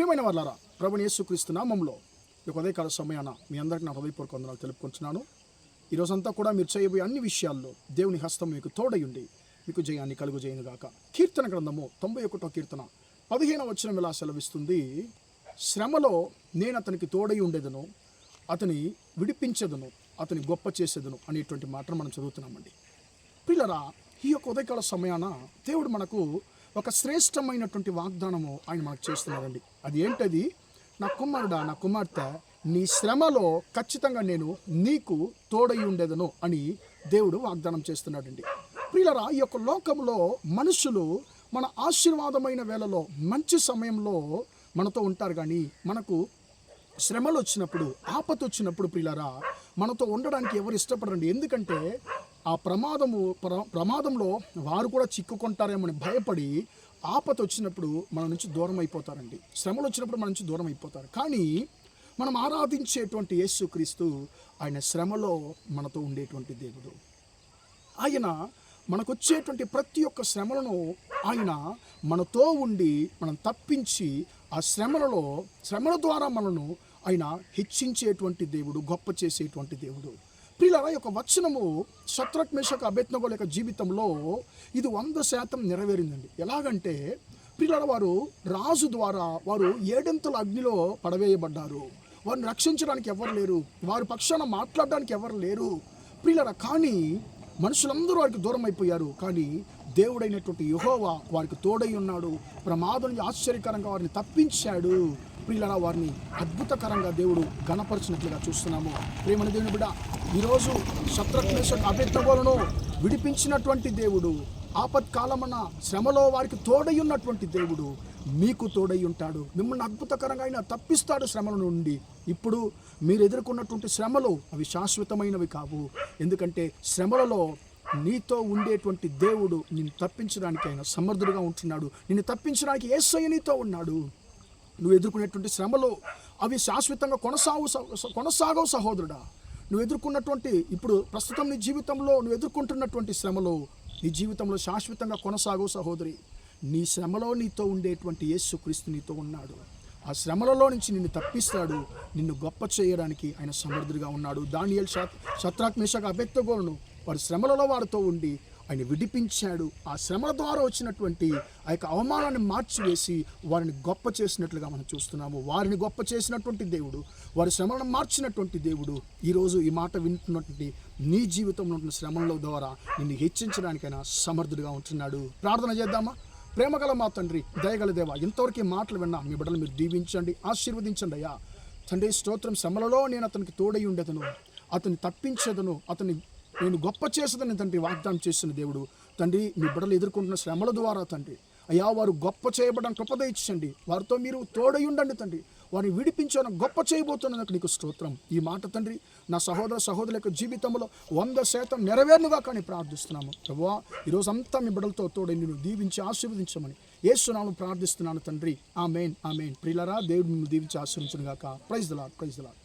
ప్రియమైన వాళ్ళారా, ప్రభుని యేసుక్రీస్తు నామములో ఈ ఉదయకాల సమయాన మీ అందరికీ నా హృదయపూర్వక వందనాలు తెలుపుకుంటున్నాను. ఈరోజంతా కూడా మీరు చేయబోయే అన్ని విషయాల్లో దేవుని హస్తం మీకు తోడయుండి మీకు జయాన్ని కలుగుజేయునుగాక. కీర్తన గ్రంథము 91వ కీర్తన 15వ వచనం ఇలా సెలవిస్తుంది, శ్రమలో నేను అతనికి తోడై ఉండేదను, అతని విడిపించదను, అతని గొప్ప చేసేదను అనేటువంటి మాటను మనం చదువుతున్నామండి. పిల్లరా, ఈ యొక్క ఉదయకాల సమయాన దేవుడు మనకు ఒక శ్రేష్టమైనటువంటి వాగ్దానము ఆయన మనకు చేస్తున్నారండి. అది ఏంటది? నా కుమారుడా, నా కుమార్తె, నీ శ్రమలో ఖచ్చితంగా నేను నీకు తోడై ఉండేదను అని దేవుడు వాగ్దానం చేస్తున్నాడండి. ప్రియులరా, ఈ యొక్క లోకంలో మనుషులు మన ఆశీర్వాదమైన వేళలో మంచి సమయంలో మనతో ఉంటారు, కానీ మనకు శ్రమలు వచ్చినప్పుడు, ఆపద వచ్చినప్పుడు ప్రియులరా మనతో ఉండడానికి ఎవరు ఇష్టపడరండి. ఎందుకంటే ఆ ప్రమాదంలో వారు కూడా చిక్కుకుంటారేమని భయపడి ఆపద వచ్చినప్పుడు మన నుంచి దూరం అయిపోతారండి. శ్రమలు వచ్చినప్పుడు మన నుంచి దూరం అయిపోతారు. కానీ మనం ఆరాధించేటువంటి యేసుక్రీస్తు ఆయన శ్రమలో మనతో ఉండేటువంటి దేవుడు. ఆయన మనకు వచ్చేటువంటి ప్రతి ఒక్క శ్రమలను ఆయన మనతో ఉండి మనం తప్పించి ఆ శ్రమల ద్వారా మనను ఆయన హెచ్చించేటువంటి దేవుడు, గొప్ప చేసేటువంటి దేవుడు. ప్రియులారా, ఈ యొక్క వచనము షద్రక్ మేషక్ అబేద్నెగోల యొక్క జీవితంలో ఇది 100% నెరవేరిందండి. ఎలాగంటే ప్రియులారా, వారు రాజు ద్వారా వారు 7 అగ్నిలో పడవేయబడ్డారు. వారిని రక్షించడానికి ఎవరు లేరు, వారి పక్షాన మాట్లాడడానికి ఎవరు లేరు ప్రియులారా. కానీ మనుషులందరూ వారికి దూరం అయిపోయారు. కానీ దేవుడైనటువంటి యెహోవా వారికి తోడై ఉన్నాడు. ప్రమాదం నుంచి ఆశ్చర్యకరంగా వారిని తప్పించాడు. ప్రియులారా, వారిని అద్భుతకరంగా దేవుడు ఘనపరిచినట్లుగా చూస్తున్నాము. ప్రేమన దేవుని బిడ్డ, ఈరోజు షద్రక్ మేషక్ అబేద్నెగోలను విడిపించినటువంటి దేవుడు, ఆపత్కాలమన్న శ్రమలో వారికి తోడై ఉన్నటువంటి దేవుడు మీకు తోడై ఉంటాడు. మిమ్మల్ని అద్భుతకరంగా ఆయన తప్పిస్తాడు శ్రమల నుండి. ఇప్పుడు మీరు ఎదుర్కొన్నటువంటి శ్రమలు అవి శాశ్వతమైనవి కావు. ఎందుకంటే శ్రమలలో నీతో ఉండేటువంటి దేవుడు నిన్ను తప్పించడానికి ఆయన సమర్థుడుగా ఉంటున్నాడు. నిన్ను తప్పించడానికి యేసయ్య నీతో ఉన్నాడు. నువ్వు ఎదుర్కొనేటువంటి శ్రమలు అవి శాశ్వతంగా కొనసాగవు సహోదరుడా. నువ్వు ఎదుర్కొన్నటువంటి ఇప్పుడు ప్రస్తుతం నీ జీవితంలో నువ్వు ఎదుర్కొంటున్నటువంటి శ్రమలు నీ జీవితంలో శాశ్వతంగా కొనసాగవు సహోదరి. నీ శ్రమలో నీతో ఉండేటువంటి యేసుక్రీస్తు నీతో ఉన్నాడు. ఆ శ్రమలలో నుంచి నిన్ను తప్పిస్తాడు. నిన్ను గొప్ప చేయడానికి ఆయన సమర్థుడిగా ఉన్నాడు. దానియేలు షద్రక్ మేషక్ అబేద్నెగోలను వారి శ్రమలలో వారితో ఉండి ఆయన విడిపించాడు. ఆ శ్రమల ద్వారా వచ్చినటువంటి ఆ యొక్క అవమానాన్ని మార్చివేసి వారిని గొప్ప చేసినట్లుగా మనం చూస్తున్నాము. వారిని గొప్ప చేసినటువంటి దేవుడు, వారి శ్రమలను మార్చినటువంటి దేవుడు ఈరోజు ఈ మాట వింటున్నటువంటి నీ జీవితంలో ఉన్న శ్రమల ద్వారా నిన్ను హెచ్చించడానికైనా సమర్థుడిగా ఉంటున్నాడు. ప్రార్థన చేద్దామా? ప్రేమగల మా తండ్రి, దయగల దేవా, ఇంతవరకు మాటలు విన్నా మీ బిడ్డలు మీరు దీవించండి, ఆశీర్వదించండి అయ్యా. తండ్రి స్తోత్రం. శ్రమలలో నేను అతనికి తోడై ఉండేదను, అతన్ని తప్పించదను, అతన్ని నేను గొప్ప చేసేదని తండ్రి వాగ్దానం చేసిన దేవుడు. తండ్రి, మీ బిడ్డలు ఎదుర్కొంటున్న శ్రమల ద్వారా తండ్రి అయ్యా వారు గొప్ప చేయబడడానికి కృప ఇచ్చండి. వారితో మీరు తోడై ఉండండి తండ్రి. వారిని విడిపించడం గొప్ప చేయబోతున్నందుకు నీకు స్తోత్రం. ఈ మాట తండ్రి నా సహోదరుల యొక్క జీవితంలో 100% నెరవేరునుగా కానీ ప్రార్థిస్తున్నాము. ప్రభువా, ఈరోజు అంతా మీ బిడ్డలతో తోడై నిన్ను దీవించి ఆశీర్వదించమని యేసు నామములో ప్రార్థిస్తున్నాను తండ్రి. ఆమేన్, ఆమేన్. ప్రియులారా, దేవుడు నిన్ను దీవించి ఆశీర్వదించునుగాక. Praise the lord, praise the lord.